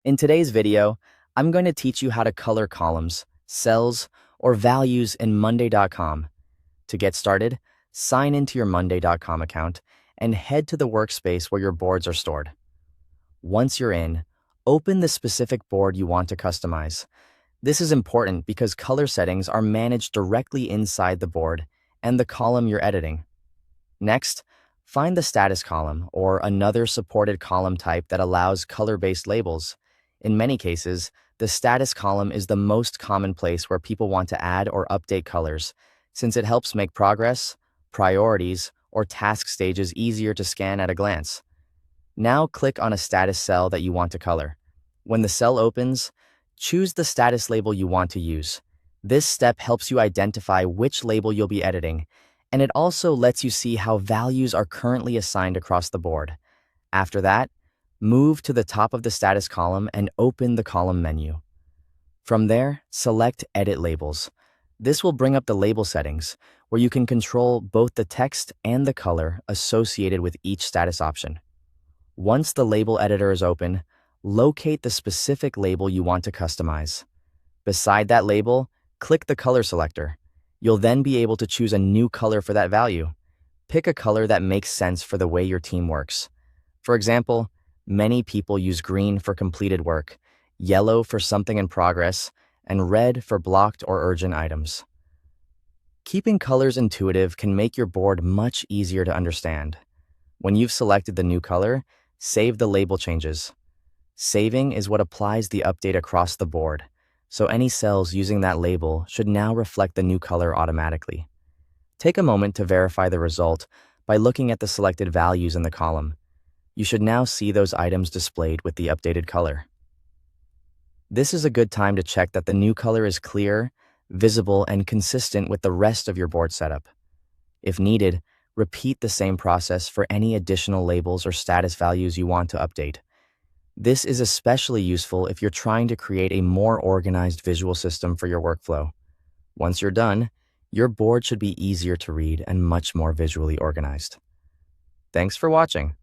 In today's video, I'm going to teach you how to color columns, cells, or values in Monday.com. To get started, sign into your Monday.com account and head to the workspace where your boards are stored. Once you're in, open the specific board you want to customize. This is important because color settings are managed directly inside the board and the column you're editing. Next, find the status column or another supported column type that allows color-based labels. In many cases, the status column is the most common place where people want to add or update colors, since it helps make progress, priorities, or task stages easier to scan at a glance. Now click on a status cell that you want to color. When the cell opens, choose the status label you want to use. This step helps you identify which label you'll be editing, and it also lets you see how values are currently assigned across the board. After that, move to the top of the status column and open the column menu. From there, select Edit Labels. This will bring up the label settings, where you can control both the text and the color associated with each status option. Once the label editor is open, locate the specific label you want to customize. Beside that label, click the color selector. You'll then be able to choose a new color for that value. Pick a color that makes sense for the way your team works. For example, many people use green for completed work, yellow for something in progress, and red for blocked or urgent items. Keeping colors intuitive can make your board much easier to understand. When you've selected the new color, save the label changes. Saving is what applies the update across the board, so any cells using that label should now reflect the new color automatically. Take a moment to verify the result by looking at the selected values in the column. You should now see those items displayed with the updated color. This is a good time to check that the new color is clear, visible, and consistent with the rest of your board setup. If needed, repeat the same process for any additional labels or status values you want to update. This is especially useful if you're trying to create a more organized visual system for your workflow. Once you're done, your board should be easier to read and much more visually organized. Thanks for watching.